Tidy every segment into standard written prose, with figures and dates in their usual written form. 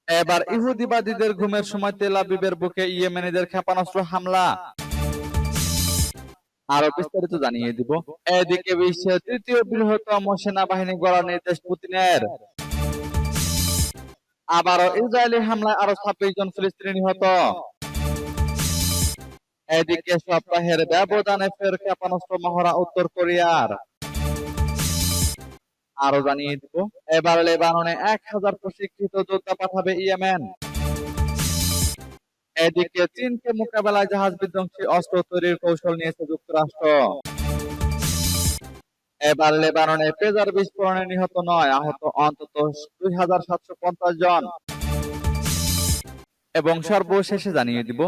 এবার ইহুদিবাদীদের ঘুমের সময় তেল আবিবের বুকে ইয়েমেনিদের ক্ষেপণাস্ত্র হামলা। আরো বিস্তারিত জানিয়ে দিব। এদিকে বিশ্বের তৃতীয় বৃহত্তম সেনাবাহিনী গড়ার নির্দেশ পুতিনের। আবারও ইসরায়েলি হামলায় আরো 26 জন ফিলিস্তিনি নিহত। এদিকে সপ্তাহের ব্যবধানে ফের ক্ষেপণাস্ত্র মহড়া উত্তর কোরিয়ার। আরো জানিয়ে দিব, এবার লেবাননে 1000 প্রশিক্ষিত যোদ্ধা পাঠাবে ইয়েমেন। এদিকে চীনকে মোকাবেলায় জাহাজ বিধ্বংসী অস্ত্র তৈরির কৌশল নিয়েছে যুক্তরাষ্ট্র। এবার লেবাননে পেজার বিস্ফোরণে নিহত 9, আহত অন্তত 2750 জন। এবং সর্বশেষে জানিয়ে দিব,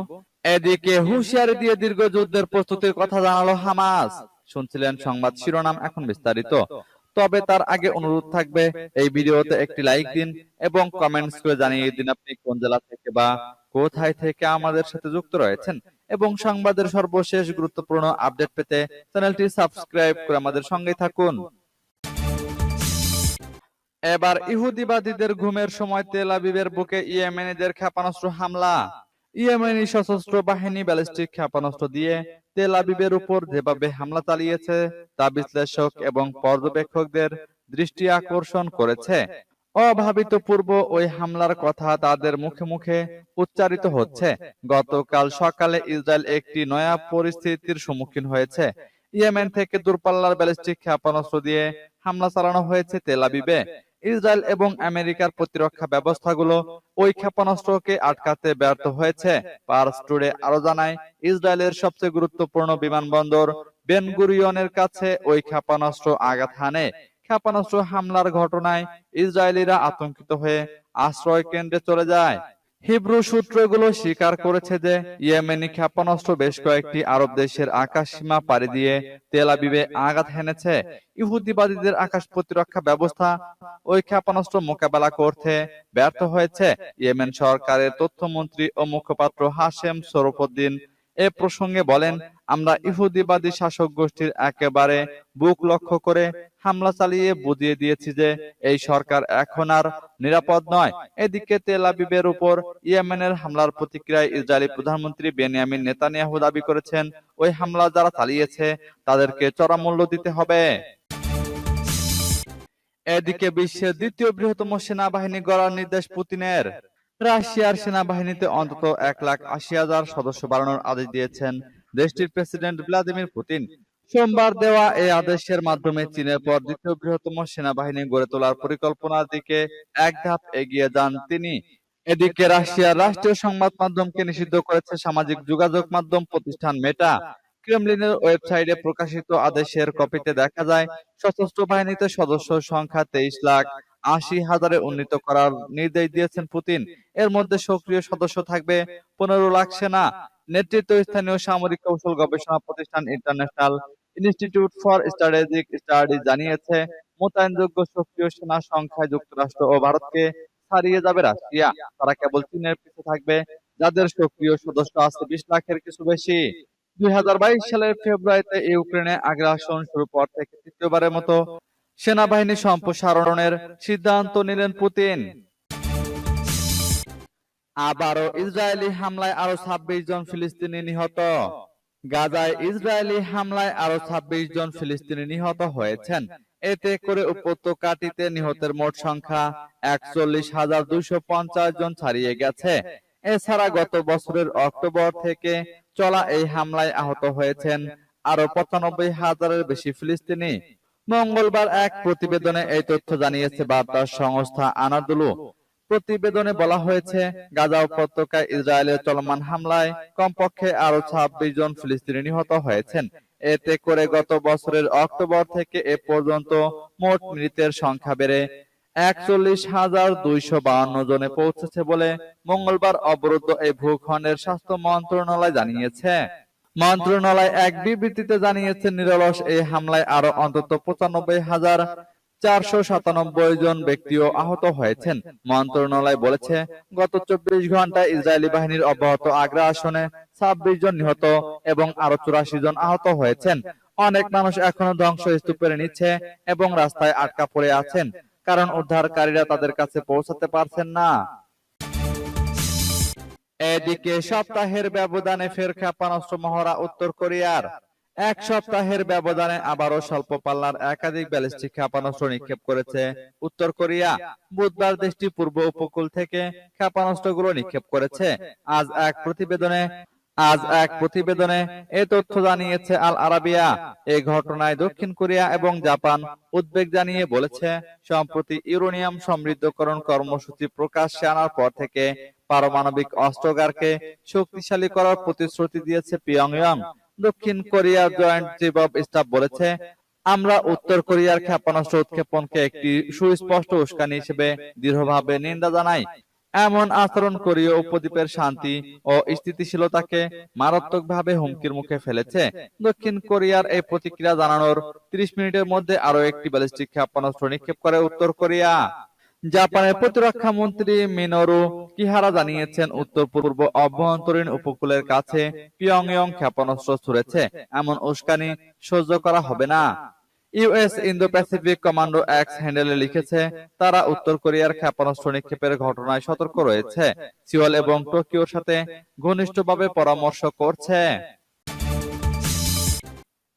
এদিকে হুঁশিয়ারি দিয়ে দীর্ঘ যুদ্ধের প্রস্তুতির কথা জানালো হামাস। শুনছিলেন সংবাদ শিরোনাম, এখন বিস্তারিত। তবে তার আগে অনুরোধ থাকবে, এই ভিডিওতে একটি লাইক দিন এবং কমেন্টস করে জানিয়ে দিন আপনি কোন জেলা থেকে বা কোথায় থেকে আমাদের সাথে যুক্ত রয়েছেন। এবং সংবাদের সর্বশেষ গুরুত্বপূর্ণ আপডেট পেতে চ্যানেলটি সাবস্ক্রাইব করে আমাদের সঙ্গে থাকুন। এবার ইহুদিবাদীদের ঘুমের সময় তেল আবিবের বুকে ইয়েমেনিদের ক্ষেপণাস্ত্র হামলা। ইয়েমেনি সশস্ত্র বাহিনী ব্যালিস্টিক ক্ষেপণাস্ত্র দিয়ে তেল আবিবের উপর যেভাবে হামলা চালিয়েছে তা বিশ্লেষক এবং পর্যবেক্ষকদের দৃষ্টি আকর্ষণ করেছে। অভাবিতপূর্ব ওই হামলার কথা তাদের মুখে মুখে উচ্চারিত হচ্ছে। গতকাল সকালে ইসরায়েল একটি নয়া পরিস্থিতির সম্মুখীন হয়েছে। ইয়েমেন থেকে দূরপাল্লার ব্যালিস্টিক ক্ষেপণাস্ত্র দিয়ে হামলা চালানো হয়েছে তেল আবিবে। ইসরায়েল এবং আমেরিকার প্রতিরক্ষা ব্যবস্থাগুলো ওই ক্ষেপণাস্ত্রকে আটকাতে ব্যর্থ হয়েছে। পার্স টুডে আরো জানায়, ইসরায়েলের সবচেয়ে গুরুত্বপূর্ণ বিমানবন্দর বেন গুরিয়নের কাছে ওই ক্ষেপণাস্ত্র আঘাত হানে। ক্ষেপণাস্ত্র হামলার ঘটনায় ইসরায়েলিরা আতঙ্কিত হয়ে আশ্রয় কেন্দ্রে চলে যায়। হিব্রু সূত্রগুলো স্বীকার করেছে যে ইয়েমেনি ক্ষেপণাস্ত্র বেশ কয়েকটি আরব দেশের আকাশ সীমা পাড়ি দিয়ে তেল আবিবে আঘাত হেনেছে। ইহুদিবাদীদের আকাশ প্রতিরক্ষা ব্যবস্থা ওই ক্ষেপণাস্ত্র মোকাবেলা করতে ব্যর্থ হয়েছে। ইয়েমেন সরকারের তথ্যমন্ত্রী ও মুখপাত্র হাশেম শরফুদ্দিন এ প্রসঙ্গে বলেন, আমরা ইহুদিবাদী শাসক গোষ্ঠীর একেবারে বুক লক্ষ্য করে হামলা চালিয়ে বুঝিয়ে দিয়েছি যে এই সরকার এখন আর নিরাপদ নয়। এদিকে তেল আবিবের উপর ইয়েমেনের হামলার প্রতিক্রিয়ায় ইসরায়েলি প্রধানমন্ত্রী বেনিয়ামিন নেতানিয়াহু দাবি করেছেন, ওই হামলা যারা চালিয়েছে তাদেরকে চড়া মূল্য দিতে হবে। এদিকে বিশ্বের দ্বিতীয় বৃহত্তম সেনাবাহিনী গড়ার নির্দেশ পুতিনের। রাশিয়ার সেনাবাহিনীতে অন্তত 1,80,000 সদস্য বাড়ানোর আদেশ দিয়েছেন দেশটির প্রেসিডেন্ট ভ্লাদিমির পুতিন। সোমবার দেওয়া এই আদেশের মাধ্যমে চীনের পর দ্বিতীয় বৃহত্তম সেনাবাহিনী গড়ে তোলার পরিকল্পনার দিকে এক ধাপ এগিয়ে যান তিনি। এদিকে রাশিয়ার রাষ্ট্রীয় সংবাদ মাধ্যমকে নিষিদ্ধ করেছে সামাজিক যোগাযোগ মাধ্যম প্রতিষ্ঠান মেটা। ক্রেমলিনের ওয়েবসাইটে প্রকাশিত আদেশের কপিতে দেখা যায়, সশস্ত্র বাহিনীতে সদস্য সংখ্যা 23,80,000-এ উন্নীত করার নির্দেশ দিয়েছেন পুতিন। এর মধ্যে সক্রিয় সদস্য থাকবে 15 লাখ সেনা। নেতৃত্ব স্থানীয় সামরিক কৌশল গবেষণা প্রতিষ্ঠান international institute for strategic studies জানিয়েছে, মোতায়েনযোগ্য সক্রিয় সেনা সংখ্যায় যুক্তরাষ্ট্র ও ভারতকে ছাড়িয়ে যাবে রাশিয়া। তারা কেবল চীনের পিছে থাকবে, যাদের সক্রিয় সদস্য আছে 20 লাখের কিছু বেশি। 2022 সালের ফেব্রুয়ারিতে ইউক্রেনে আগ্রাসন শুরুর পর থেকে তৃতীয়বারের মতো সেনাবাহিনী সম্প্রসারণের সিদ্ধান্ত নিলেন পুতিন। আবারও ইসরায়েলি হামলায় আরো 26 জন ফিলিস্তিনি নিহত। গাজায় ইসরায়েলি হামলায় আরো 26 জন ফিলিস্তিনি নিহত হয়েছেন। এতে করে উপত্যকাটিতে নিহতের মোট সংখ্যা 41,250 জন ছাড়িয়ে গেছে। এছাড়া গত বছরের অক্টোবর থেকে চলা এই হামলায় আহত হয়েছেন আরো 95,000-এর বেশি ফিলিস্তিনি। মঙ্গলবার এক প্রতিবেদনে এই তথ্য জানিয়েছে বার্তা সংস্থা আনাদুলু। প্রতিবেদনে বলা হয়েছে, গাজা উপত্যকায় ইসরায়েলের চলমান হামলায় কমপক্ষে আরো 26 জন ফিলিস্তিনি নিহত হয়েছেন। এতে করে গত বছরের অক্টোবর থেকে এ পর্যন্ত মোট মৃতের সংখ্যা বেড়ে 41,252 জনে পৌঁছেছে বলে মঙ্গলবার অবরুদ্ধ এই ভূখণ্ডের স্বাস্থ্য মন্ত্রণালয় জানিয়েছে। মন্ত্রণালয় এক বিবৃতিতে জানিয়েছে, নিরলস এই হামলায় আরো অন্তত 95,497 জন ব্যক্তিও আহত হয়েছেন। মন্ত্রণালয় বলেছে, গত 24 ঘন্টায় ইসরায়েলি বাহিনীর অব্যাহত আগ্রাসনে 26 জন নিহত এবং আরো 84 জন আহত হয়েছেন। অনেক মানুষ এখনো ধ্বংসস্তূপের নিচে এবং রাস্তায় আটকা পড়ে আছেন, কারণ উদ্ধারকারীরা তাদের কাছে পৌঁছাতে পারছেন না। এদিকে সপ্তাহের ব্যবধানে ফের ক্ষেপণাস্ত্র মহড়া উত্তর কোরিয়ার। এক সপ্তাহের ব্যবধানে আবারও স্বল্প পাল্লার একাধিক ব্যালিস্টিক ক্ষেপণাস্ত্র নিক্ষেপ করেছে উত্তর কোরিয়া। বুধবার দেশটি পূর্ব উপকূল থেকে ক্ষেপণাস্ত্রগুলো নিক্ষেপ করেছে। আজ এক প্রতিবেদনে এ তথ্য জানিয়েছে আল আরাবিয়া। এই ঘটনায় দক্ষিণ কোরিয়া এবং জাপান উদ্বেগ জানিয়ে বলেছে, সম্প্রতি ইউরেনিয়াম সমৃদ্ধকরণ কর্মসূচি প্রকাশ্যে আনার পর থেকে পারমাণবিক অস্ত্রাগারকে শক্তিশালী করার প্রতিশ্রুতি দিয়েছে পিয়ংইয়ং। দক্ষিণ কোরিয়ার জয়েন্ট চিফ অব স্টাফ বলেছে, আমরা উত্তর কোরিয়ার ক্ষেপণাস্ত্র উৎক্ষেপণকে একটি সুস্পষ্ট উস্কানি হিসেবে দৃঢ়ভাবে নিন্দা জানাই। এমন আচরণ কোরীয় উপদ্বীপের শান্তি ও স্থিতিশীলতাকে মারাত্মকভাবে হুমকির মুখে ফেলেছে। দক্ষিণ কোরিয়ার এই প্রতিক্রিয়া জানানোর 30 মিনিটের মধ্যে আরও একটি ব্যালিস্টিক ক্ষেপণাস্ত্র নিক্ষেপ করে উত্তর কোরিয়া। জাপানের প্রতিরক্ষা মন্ত্রী মিনোরু কিহারা জানিয়েছেন, উত্তর পূর্ব অভ্যন্তরীণ উপকূলের কাছে পিয়ংইয়ং ক্ষেপণাস্ত্র ছুড়েছে, এমন উস্কানি সহ্য করা হবে না। US Indo Pacific commando x হ্যান্ডেলে লিখেছে, তারা উত্তর কোরিয়ার ক্ষেপণাস্ত্র নিক্ষেপের ঘটনায় সতর্ক রয়েছে, সিওল এবং টোকিওর সাথে ঘনিষ্ঠভাবে পরামর্শ করছে।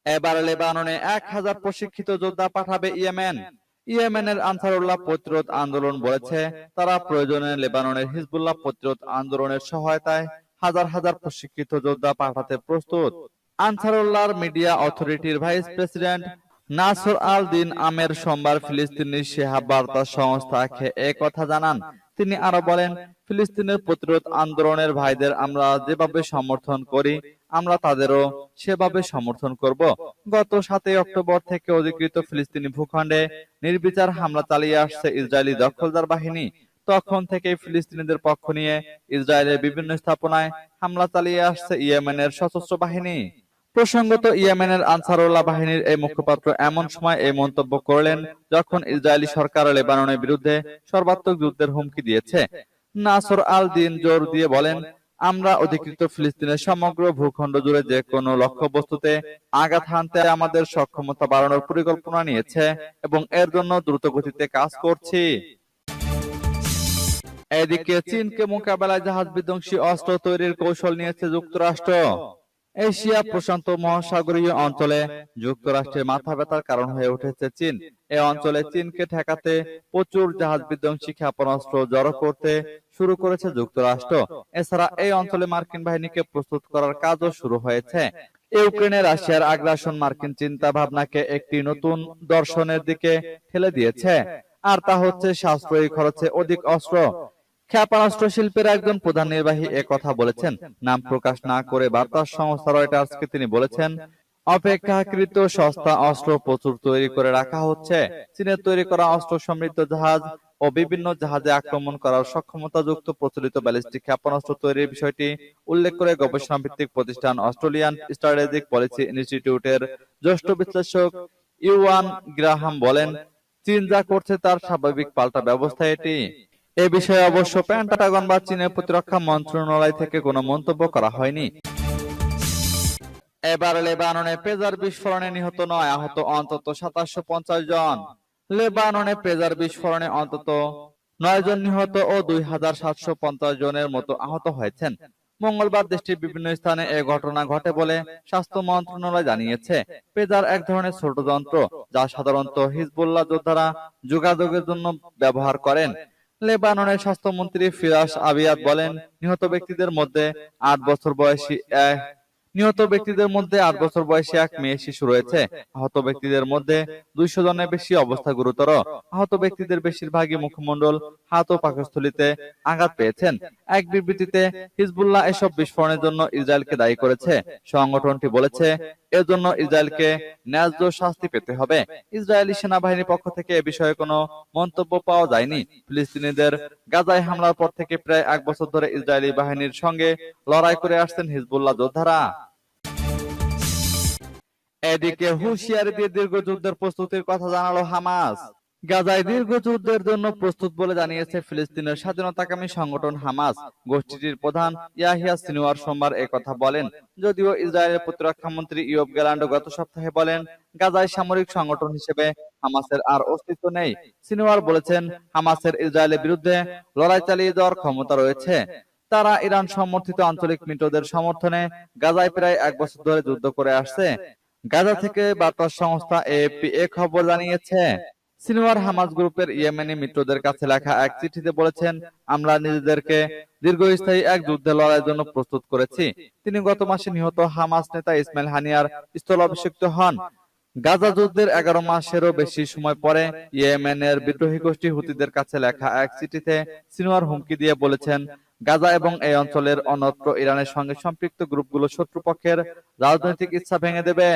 এবার লেবাননে 1000 প্রশিক্ষিত যোদ্ধা পাঠাবে ইয়েমেন। ইয়েমেনের আনসারুল্লাহ প্রতিরোধ আন্দোলন বলেছে, তারা প্রয়োজনে লেবাননের হিজবুল্লাহ প্রতিরোধ আন্দোলনের সহায়তায় হাজার হাজার প্রশিক্ষিত যোদ্ধা পাঠাতে প্রস্তুত। আনসারুল্লাহর মিডিয়া অথরিটির ভাইস প্রেসিডেন্ট নাসর আল দিন আমের সোমবার ফিলিস্তিনি শেহাব বার্তা সংস্থাকে কথা জানান। তিনি আরো বলেন, ফিলিস্তিনের প্রতিরোধ আন্দোলনের ভাইদের আমরা যেভাবে সমর্থন করি, আমরা তাদেরও সেভাবে সমর্থন করব। গত 7 অক্টোবর থেকে অধিকৃত ফিলিস্তিনি ভূখণ্ডে নির্বিচার হামলা চালিয়ে আসছে ইসরায়েলি দখলদার বাহিনী। তখন থেকে ফিলিস্তিনিদের পক্ষ নিয়ে ইসরায়েলের বিভিন্ন স্থাপনায় হামলা চালিয়ে আসছে ইয়েমেনের সশস্ত্র বাহিনী। প্রসঙ্গত, ইয়েমেনের আনসারুল্লাহ বাহিনীর এই মুখপাত্র এমন সময় এই মন্তব্য করলেন যখন ইসরায়েলি সরকার লেবাননের বিরুদ্ধে সর্বাত্মক যুদ্ধের হুমকি দিয়েছে। নাসর আল দিন জোর দিয়ে বলেন, আমরা অধিকৃত ফিলিস্তিনের সমগ্র ভূখণ্ড জুড়ে যে কোনো লক্ষ্যবস্তুতে আঘাত হানতে আমাদের সক্ষমতা বাড়ানোর পরিকল্পনা নিয়েছে এবং এর জন্য দ্রুত গতিতে কাজ করছি। এদিকে চীনকে মোকাবেলায় জাহাজ বিধ্বংসী অস্ত্র তৈরির কৌশল নিয়েছে যুক্তরাষ্ট্র। এশিয়া প্রশান্ত মহাসাগরীয় অঞ্চলে যুক্তরাষ্ট্রের মাথা ব্যথার কারণ হয়ে উঠেছে চীন। এ অঞ্চলে চীনকে ঠেকাতে প্রচুর জাহাজ বিধ্বংসী ক্ষেপণাস্ত্র জড়ো করতে শুরু করেছে যুক্তরাষ্ট্র। এছাড়া এই অঞ্চলে মার্কিন বাহিনীকে প্রস্তুত করার কাজও শুরু হয়েছে। ইউক্রেনে রাশিয়ার আগ্রাসন মার্কিন চিন্তা ভাবনাকে একটি নতুন দর্শনের দিকে ঠেলে দিয়েছে, আর তা হচ্ছে সাশ্রয়ী খরচে অধিক অস্ত্র। ক্ষেপণাস্ত্র শিল্পের একজন প্রধান নির্বাহী কথা বলেছেন। নাম প্রকাশ না করে বার্তা সংস্থা রয়টার্সকে তিনি বলেছেন, অপেক্ষাকৃত সস্তা অস্ত্র প্রচুর তৈরি করে রাখা হচ্ছে। চীনের তৈরি করা অস্ত্র সমৃদ্ধ জাহাজ ও বিভিন্ন জাহাজে আক্রমণ করার সক্ষমতাযুক্ত প্রচলিত ব্যালিস্টিক ক্ষেপণাস্ত্র তৈরির বিষয়টি উল্লেখ করে গবেষণা ভিত্তিক প্রতিষ্ঠান অস্ট্রেলিয়ান স্ট্র্যাটেজিক পলিসি ইনস্টিটিউটের জ্যেষ্ঠ বিশ্লেষক ইউয়ান গ্রাহাম বলেন, চীন যা করছে তার স্বাভাবিক পাল্টা ব্যবস্থা এটি। এ বিষয়ে অবশ্য পেন্টাগন বা চীনের প্রতিরক্ষা মন্ত্রণালয় থেকে কোনো মন্তব্য করা হয়নি। এবার লেবাননে পেজার বিস্ফোরণে নিহত 9, আহত অন্তত 750 জন। লেবাননে পেজার বিস্ফোরণে অন্তত 9 জন নিহত ও 2750 জনের মতো আহত হয়েছেন। মঙ্গলবার দেশটির বিভিন্ন স্থানে এ ঘটনা ঘটে বলে স্বাস্থ্য মন্ত্রণালয় জানিয়েছে। পেজার এক ধরনের ছোট যন্ত্র, যা সাধারণত হিজবুল্লাহ যোদ্ধারা যোগাযোগের জন্য ব্যবহার করেন। লেবাননের স্বাস্থ্যমন্ত্রী ফিরাস আবিয়াদ বলেন, নিহত ব্যক্তিদের মধ্যে 8 বছর বয়সী এক মেয়ে শিশু রয়েছে। আহত ব্যক্তিদের মধ্যে 200 জনের বেশি অবস্থা গুরুতর। আহত ব্যক্তিদের বেশিরভাগই মুখমণ্ডল, হাত ও পাকস্থলীতে আঘাত পেয়েছেন। এক বিবৃতিতে হিজবুল্লাহ এসব বিস্ফোরণের জন্য ইসরায়েলকে দায়ী করেছে। সংগঠনটি বলেছে, এর জন্য ইসরায়েলকে ন্যায্য শাস্তি পেতে হবে। ইসরায়েলি সেনাবাহিনীর পক্ষ থেকে এ বিষয়ে কোনো মন্তব্য পাওয়া যায়নি। ফিলিস্তিনিদের গাজায় হামলার পর থেকে প্রায় 1 বছর ধরে ইসরায়েলি বাহিনীর সঙ্গে লড়াই করে আসছেন হিজবুল্লাহ যোদ্ধারা। এদিকে হুঁশিয়ারি দিয়ে দীর্ঘ যুদ্ধের প্রস্তুতির কথা জানালো হামাস। গাজায় দীর্ঘ যুদ্ধের জন্য প্রস্তুত বলে জানিয়েছে ফিলিস্তিনের স্বাধীনতাকামী সংগঠন হামাস। গোষ্ঠীটির প্রধান ইয়াহিয়া সিনওয়ার সোমবার কথা বলেন। যদিও ইসরায়েলের প্রতিরক্ষা মন্ত্রী ইয়োব গ্যালান্ট গত সপ্তাহে বলেন, গাজায় সামরিক সংগঠন হিসেবে হামাসের আর অস্তিত্ব নেই। সিনওয়ার বলেছেন, হামাসের ইসরায়েলের বিরুদ্ধে লড়াই চালিয়ে যাওয়ার ক্ষমতা রয়েছে। তারা ইরান সমর্থিত আঞ্চলিক মিত্রদের সমর্থনে গাজায় প্রায় 1 বছর ধরে যুদ্ধ করে আসছে। গাজা থেকে বার্তা সংস্থা এএফপি এ খবর জানিয়েছে। সিনওয়ার হামাস গ্রুপের ইয়েমেনি মিত্রদের কাছে লেখা এক চিঠিতে বলেছেন, আমরা নিজেদেরকে দীর্ঘস্থায়ী এক যুদ্ধে লড়াইয়ের জন্য প্রস্তুত করেছি। তিনি গত মাসে নিহত হামাস নেতা ইসমাইল হানিয়ার স্থলাভিষিক্ত হন। গাজা যুদ্ধের 11 মাসেরও বেশি সময় পরে ইয়েমেনের বিদ্রোহী গোষ্ঠী হুতিদের কাছে লেখা এক চিঠিতে সিনওয়ার হুমকি দিয়ে বলেছেন, গাজা এবং এই অঞ্চলের অন্যত্র ইরানের সঙ্গে সম্পৃক্ত গ্রুপগুলো শত্রুপক্ষের রাজনৈতিক ইচ্ছা ভেঙে দেবে।